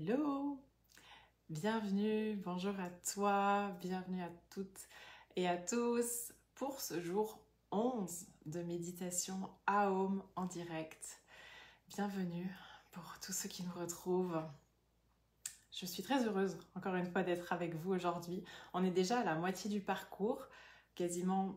Hello, bienvenue, bonjour à toi, bienvenue à toutes et à tous pour ce jour 11 de méditation AOM en direct. Bienvenue pour tous ceux qui nous retrouvent. Je suis très heureuse encore une fois d'être avec vous aujourd'hui. On est déjà à la moitié du parcours, quasiment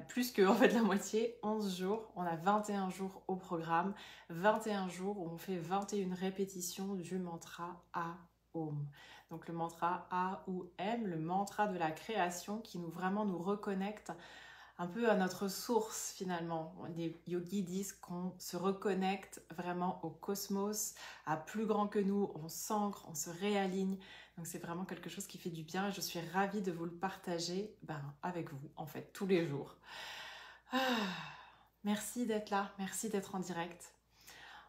plus que en fait la moitié, 11 jours. On a 21 jours au programme, 21 jours où on fait 21 répétitions du mantra AOM. Donc le mantra A ou M, le mantra de la création qui nous reconnecte un peu à notre source finalement. Les yogis disent qu'on se reconnecte vraiment au cosmos, à plus grand que nous, on s'ancre, on se réaligne. Donc c'est vraiment quelque chose qui fait du bien et je suis ravie de vous le partager avec vous en fait tous les jours. Merci d'être là, merci d'être en direct.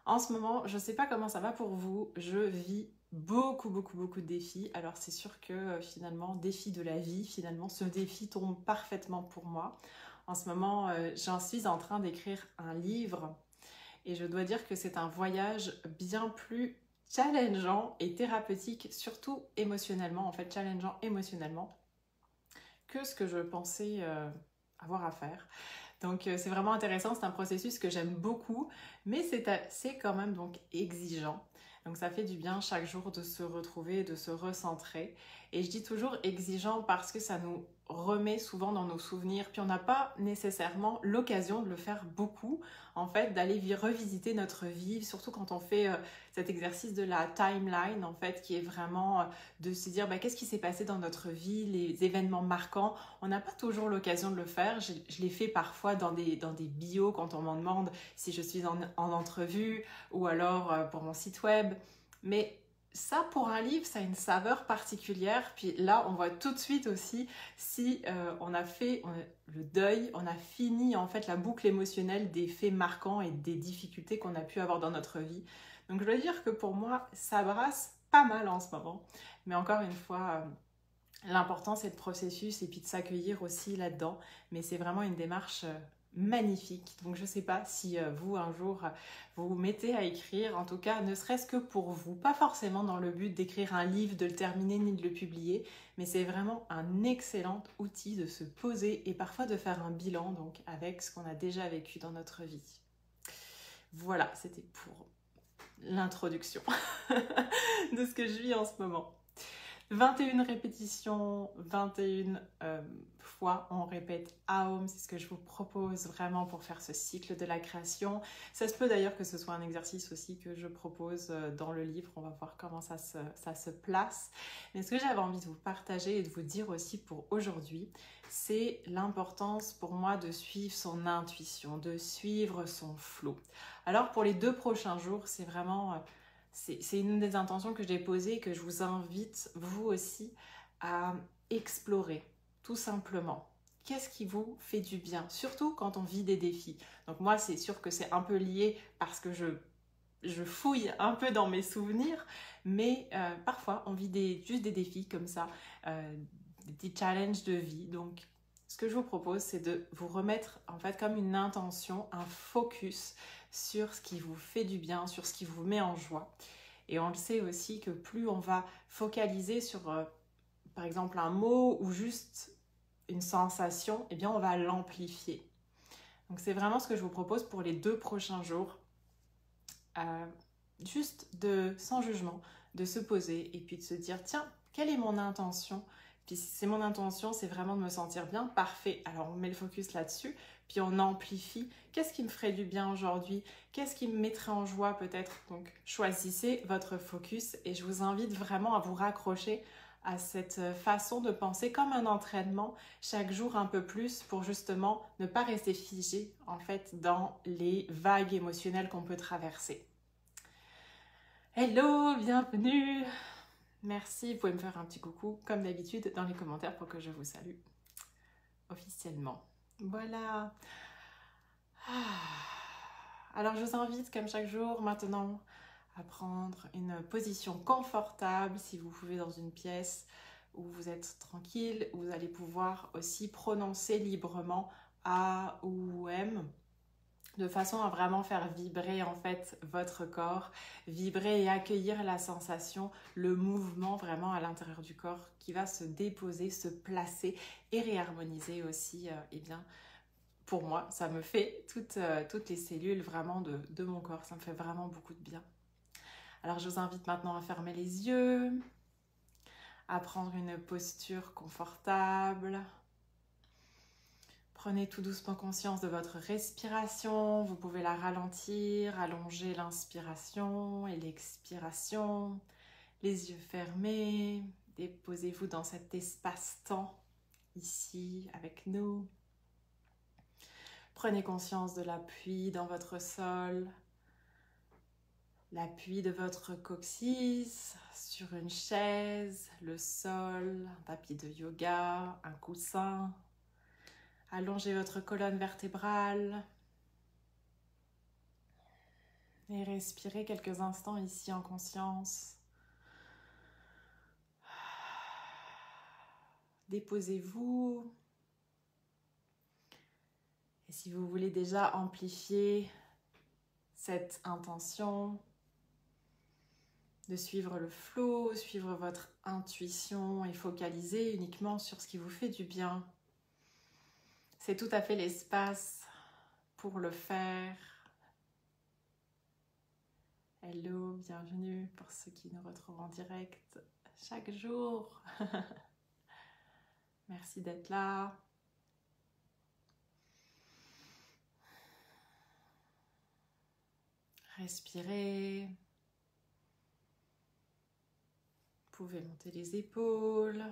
En ce moment, je ne sais pas comment ça va pour vous, je vis beaucoup de défis. Alors c'est sûr que finalement, défi de la vie, finalement, ce défi tombe parfaitement pour moi. En ce moment, j'en suis en train d'écrire un livre et je dois dire que c'est un voyage bien plus challengeant et thérapeutique, surtout émotionnellement, en fait challengeant émotionnellement, que ce que je pensais avoir à faire. Donc c'est vraiment intéressant, c'est un processus que j'aime beaucoup, mais c'est quand même donc exigeant. Donc ça fait du bien chaque jour de se retrouver, de se recentrer. Et je dis toujours exigeant parce que ça nous remet souvent dans nos souvenirs. Puis on n'a pas nécessairement l'occasion de le faire beaucoup, en fait, d'aller revisiter notre vie, surtout quand on fait cet exercice de la timeline, en fait, qui est vraiment de se dire qu'est-ce qui s'est passé dans notre vie, les événements marquants. On n'a pas toujours l'occasion de le faire. Je l'ai fait parfois dans des bios quand on m'en demande si je suis en entrevue ou alors pour mon site web. Mais ça, pour un livre, ça a une saveur particulière. Puis là, on voit tout de suite aussi si on a fait le deuil, on a fini en fait la boucle émotionnelle des faits marquants et des difficultés qu'on a pu avoir dans notre vie. Donc je dois dire que pour moi, ça brasse pas mal en ce moment. Mais encore une fois, l'important c'est le processus et puis de s'accueillir aussi là-dedans. Mais c'est vraiment une démarche magnifique. Donc je ne sais pas si vous un jour vous vous mettez à écrire, en tout cas ne serait-ce que pour vous, pas forcément dans le but d'écrire un livre, de le terminer ni de le publier, mais c'est vraiment un excellent outil de se poser et parfois de faire un bilan donc avec ce qu'on a déjà vécu dans notre vie. Voilà, c'était pour l'introduction de ce que je vis en ce moment. 21 répétitions, 21 fois on répète AOM, c'est ce que je vous propose vraiment pour faire ce cycle de la création. Ça se peut d'ailleurs que ce soit un exercice aussi que je propose dans le livre, on va voir comment ça se place. Mais ce que j'avais envie de vous partager et de vous dire aussi pour aujourd'hui, c'est l'importance pour moi de suivre son intuition, de suivre son flow. Alors pour les 2 prochains jours, c'est vraiment... C'est une des intentions que j'ai posées et que je vous invite, vous aussi, à explorer, tout simplement. Qu'est-ce qui vous fait du bien, surtout quand on vit des défis. Donc moi, c'est sûr que c'est un peu lié parce que je fouille un peu dans mes souvenirs, mais parfois, on vit juste des défis comme ça, des petits challenges de vie. Donc, ce que je vous propose, c'est de vous remettre en fait comme une intention, un focus sur ce qui vous fait du bien, sur ce qui vous met en joie. Et on le sait aussi que plus on va focaliser sur, par exemple, un mot ou juste une sensation, eh bien, on va l'amplifier. Donc, c'est vraiment ce que je vous propose pour les 2 prochains jours. Juste sans jugement, de se poser et puis de se dire, tiens, quelle est mon intention ? Puis si c'est mon intention, c'est vraiment de me sentir bien, parfait. Alors on met le focus là-dessus, puis on amplifie. Qu'est-ce qui me ferait du bien aujourd'hui? Qu'est-ce qui me mettrait en joie peut-être? Donc choisissez votre focus et je vous invite vraiment à vous raccrocher à cette façon de penser comme un entraînement chaque jour un peu plus pour justement ne pas rester figé en fait dans les vagues émotionnelles qu'on peut traverser. Hello, bienvenue! Merci, vous pouvez me faire un petit coucou comme d'habitude dans les commentaires pour que je vous salue officiellement. Voilà. Alors je vous invite comme chaque jour maintenant à prendre une position confortable si vous pouvez dans une pièce où vous êtes tranquille, où vous allez pouvoir aussi prononcer librement A ou M. de façon à vraiment faire vibrer en fait votre corps, vibrer et accueillir la sensation, le mouvement vraiment à l'intérieur du corps qui va se déposer, se placer et réharmoniser aussi, eh bien, pour moi, ça me fait toutes les cellules vraiment de mon corps, ça me fait vraiment beaucoup de bien. Alors je vous invite maintenant à fermer les yeux, à prendre une posture confortable. Prenez tout doucement conscience de votre respiration. Vous pouvez la ralentir, allonger l'inspiration et l'expiration. Les yeux fermés. Déposez-vous dans cet espace-temps, ici, avec nous. Prenez conscience de l'appui dans votre sol, l'appui de votre coccyx sur une chaise, le sol, un tapis de yoga, un coussin. Allongez votre colonne vertébrale et respirez quelques instants ici en conscience. Déposez-vous. Et si vous voulez déjà amplifier cette intention de suivre le flow, suivre votre intuition et focaliser uniquement sur ce qui vous fait du bien, c'est tout à fait l'espace pour le faire. Hello, bienvenue pour ceux qui nous retrouvent en direct chaque jour. Merci d'être là. Respirez. Vous pouvez monter les épaules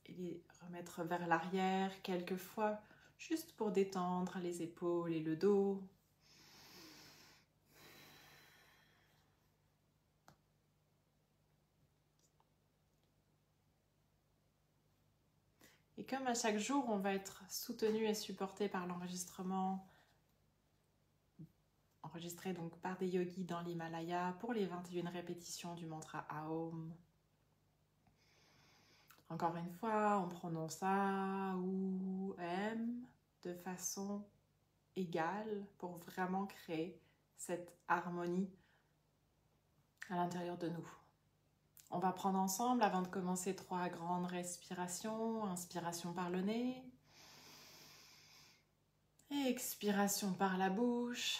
et les remettre vers l'arrière quelques fois, juste pour détendre les épaules et le dos. Et comme à chaque jour, on va être soutenu et supporté par l'enregistrement, enregistré donc par des yogis dans l'Himalaya pour les 21 répétitions du mantra Aum. Encore une fois, on prononce A ou M de façon égale pour vraiment créer cette harmonie à l'intérieur de nous. On va prendre ensemble, avant de commencer, 3 grandes respirations. Inspiration par le nez. Et expiration par la bouche.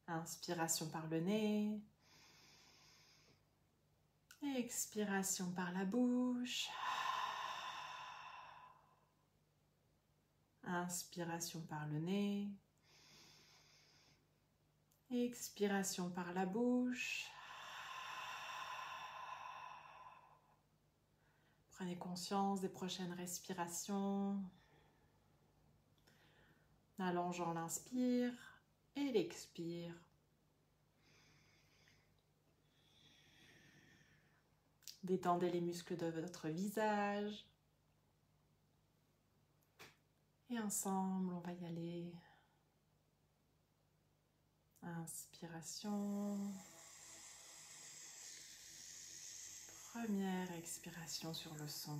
Inspiration par le nez. Et expiration par la bouche. Inspiration par le nez. Expiration par la bouche. Prenez conscience des prochaines respirations. En allongeant l'inspire et l'expire. Détendez les muscles de votre visage. Et ensemble, on va y aller. Inspiration. Première expiration sur le son.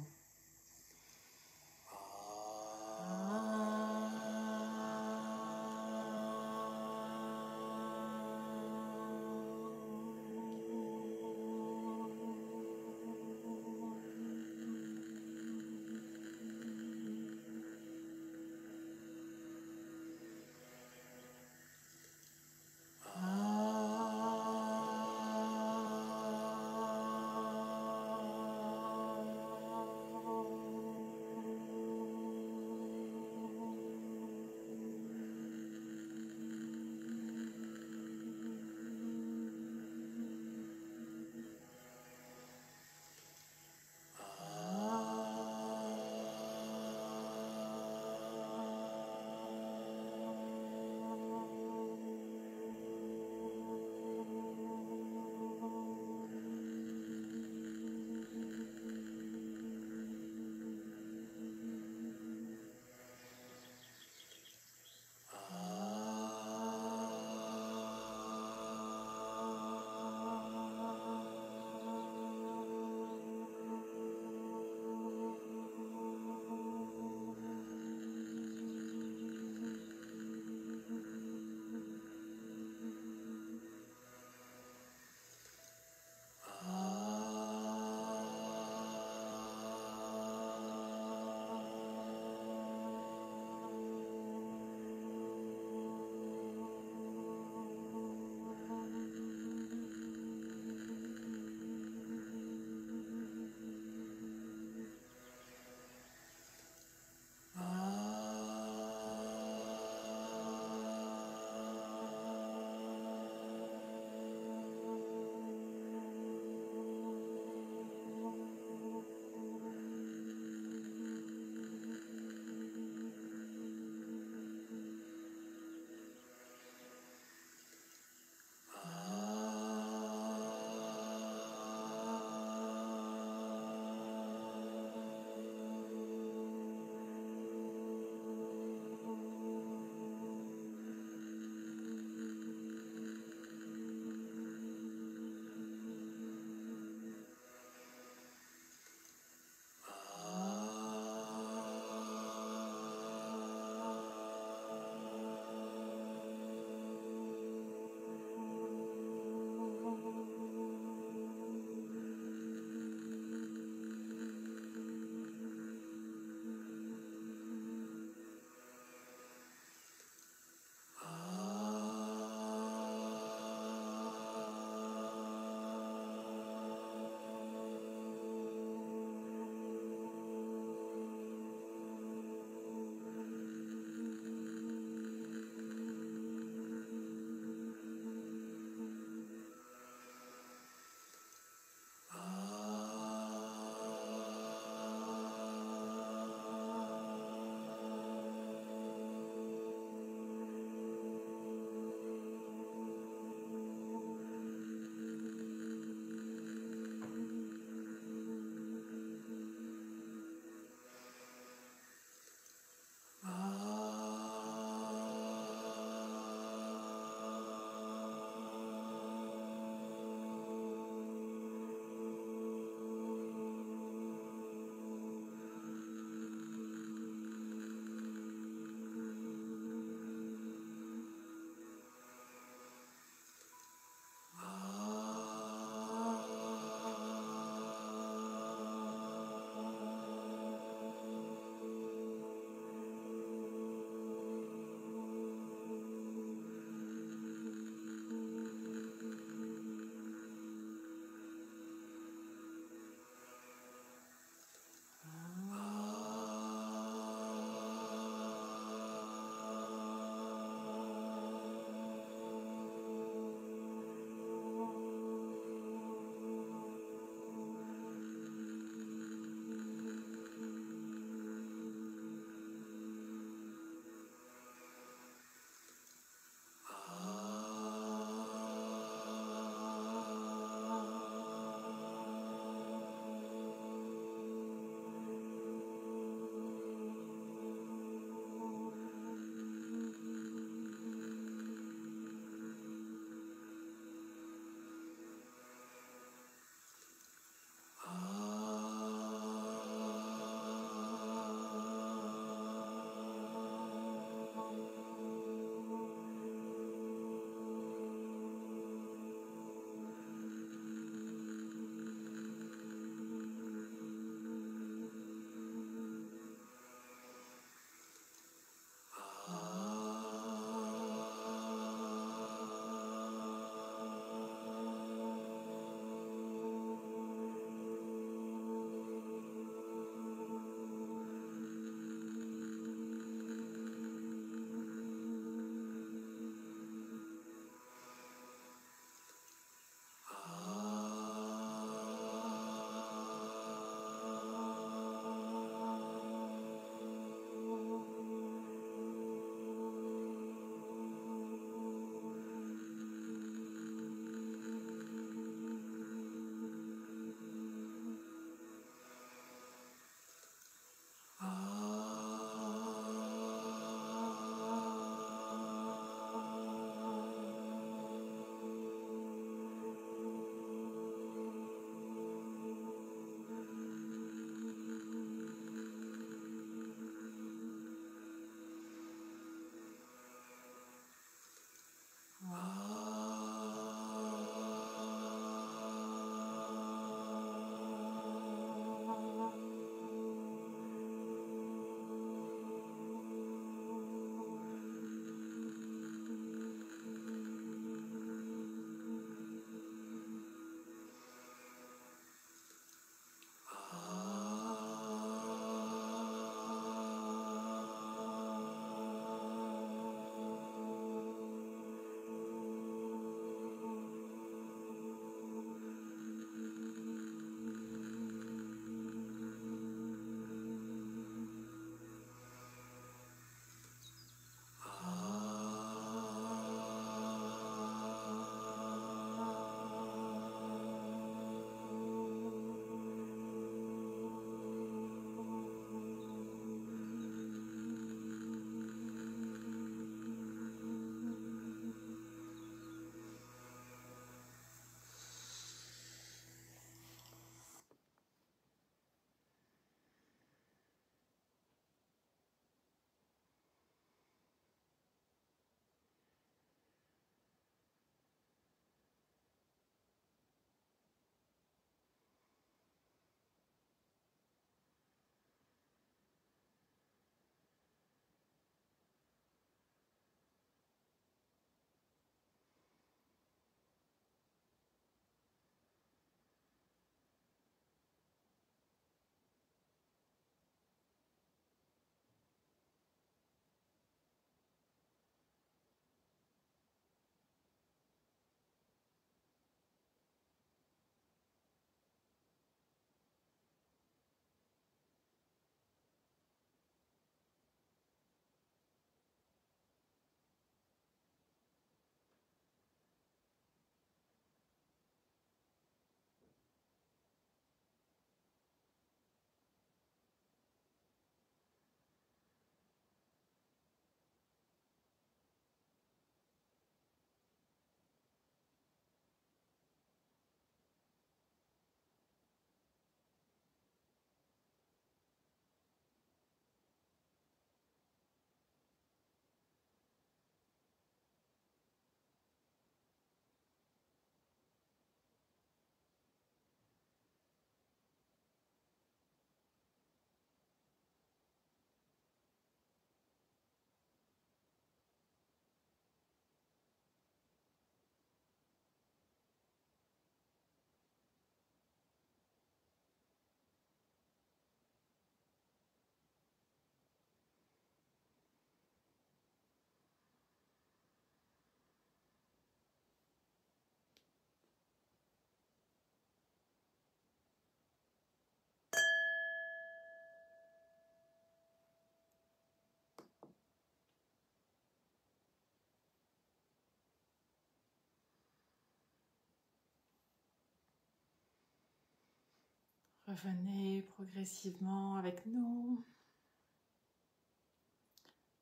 Revenez progressivement avec nous.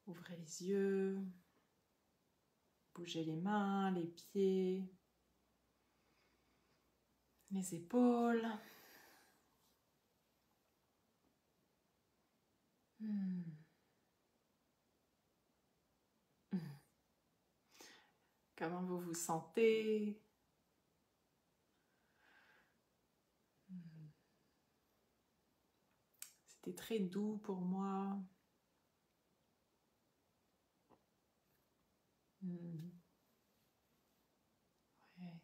Ouvrez les yeux. Bougez les mains, les pieds, les épaules. Comment vous vous sentez? C'était très doux pour moi. Ouais.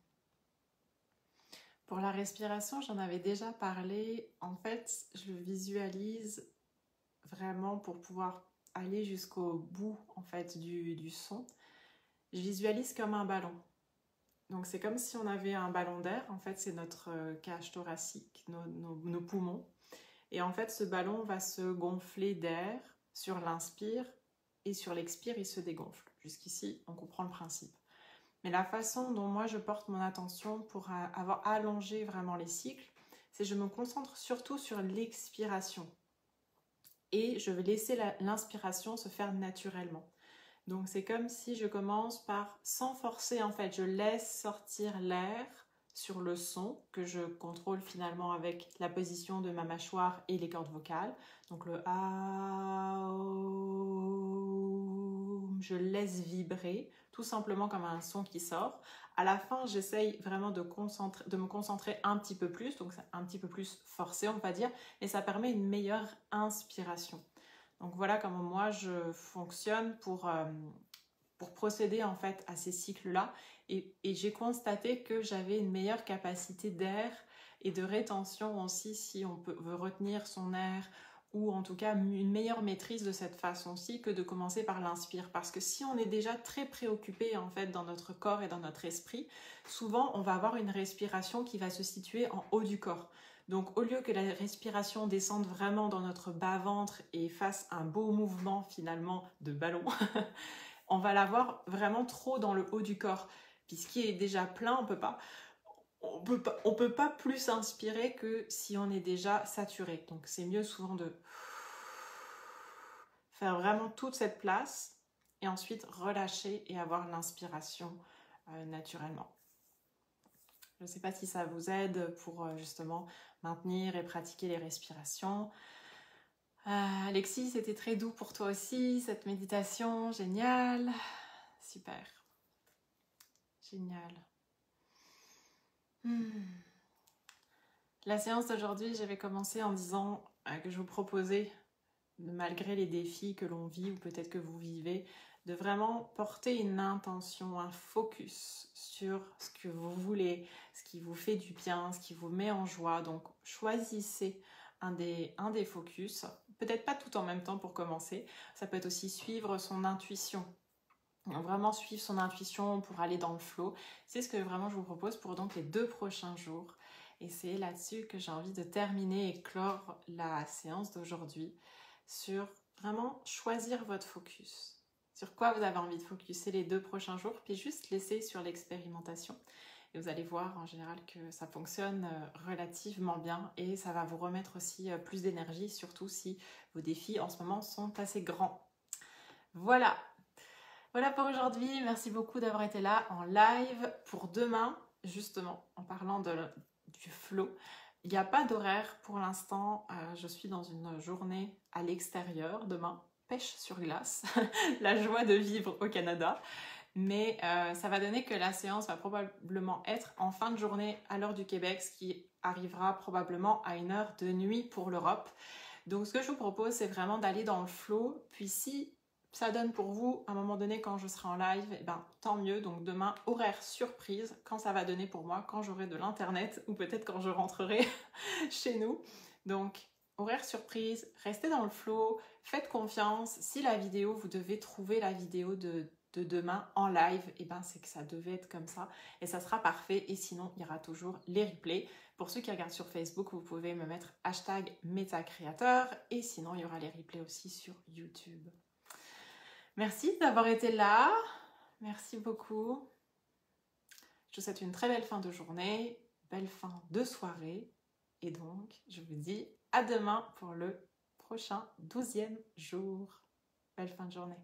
Pour la respiration, j'en avais déjà parlé. En fait, je le visualise vraiment pour pouvoir aller jusqu'au bout en fait du son. Je visualise comme un ballon. Donc c'est comme si on avait un ballon d'air. En fait, c'est notre cage thoracique, nos poumons. Et en fait, ce ballon va se gonfler d'air sur l'inspire et sur l'expire, il se dégonfle. Jusqu'ici, on comprend le principe. Mais la façon dont moi je porte mon attention pour avoir allongé vraiment les cycles, c'est que je me concentre surtout sur l'expiration. Et je vais laisser l'inspiration se faire naturellement. Donc c'est comme si je commence par, sans forcer en fait, je laisse sortir l'air sur le son que je contrôle finalement avec la position de ma mâchoire et les cordes vocales. Donc le aum, je laisse vibrer tout simplement comme un son qui sort. À la fin, j'essaye vraiment de me concentrer un petit peu plus, donc c'est un petit peu plus forcé on va dire, et ça permet une meilleure inspiration. Donc voilà comment moi je fonctionne pour procéder en fait à ces cycles-là. Et j'ai constaté que j'avais une meilleure capacité d'air et de rétention aussi si on veut retenir son air, ou en tout cas une meilleure maîtrise de cette façon-ci que de commencer par l'inspire. Parce que si on est déjà très préoccupé en fait dans notre corps et dans notre esprit, souvent on va avoir une respiration qui va se situer en haut du corps. Donc au lieu que la respiration descende vraiment dans notre bas-ventre et fasse un beau mouvement finalement de ballon, on va l'avoir vraiment trop dans le haut du corps. Puis ce qui est déjà plein, on peut pas plus inspirer que si on est déjà saturé. Donc c'est mieux souvent de faire vraiment toute cette place et ensuite relâcher et avoir l'inspiration naturellement. Je ne sais pas si ça vous aide pour justement maintenir et pratiquer les respirations. Alexis, c'était très doux pour toi aussi, cette méditation, génial. Super. Génial. La séance d'aujourd'hui, j'avais commencé en disant que je vous proposais, malgré les défis que l'on vit ou peut-être que vous vivez, de vraiment porter une intention, un focus sur ce que vous voulez, ce qui vous fait du bien, ce qui vous met en joie. Donc choisissez un des focus, peut-être pas tout en même temps pour commencer, ça peut être aussi suivre son intuition. Donc vraiment suivre son intuition pour aller dans le flow, c'est ce que vraiment je vous propose pour donc les 2 prochains jours. Et c'est là-dessus que j'ai envie de terminer et clore la séance d'aujourd'hui, sur vraiment choisir votre focus. Sur quoi vous avez envie de focuser les 2 prochains jours, puis juste laisser sur l'expérimentation. Et vous allez voir en général que ça fonctionne relativement bien et ça va vous remettre aussi plus d'énergie, surtout si vos défis en ce moment sont assez grands. Voilà. Voilà pour aujourd'hui, merci beaucoup d'avoir été là en live. Pour demain, justement, en parlant du flow, il n'y a pas d'horaire pour l'instant, je suis dans une journée à l'extérieur demain, pêche sur glace, la joie de vivre au Canada. Mais ça va donner que la séance va probablement être en fin de journée à l'heure du Québec, ce qui arrivera probablement à 1h de nuit pour l'Europe. Donc ce que je vous propose, c'est vraiment d'aller dans le flow, puis si ça donne pour vous, à un moment donné, quand je serai en live, eh ben, tant mieux. Donc demain, horaire surprise, quand ça va donner pour moi, quand j'aurai de l'internet, ou peut-être quand je rentrerai chez nous. Donc, horaire surprise, restez dans le flow, faites confiance. Si la vidéo, vous devez trouver la vidéo de demain en live, eh ben, c'est que ça devait être comme ça. Et ça sera parfait. Et sinon, il y aura toujours les replays. Pour ceux qui regardent sur Facebook, vous pouvez me mettre #metacreateur. Et sinon, il y aura les replays aussi sur YouTube. Merci d'avoir été là, merci beaucoup. Je vous souhaite une très belle fin de journée, belle fin de soirée Et donc, je vous dis à demain pour le prochain 12e jour. Belle fin de journée.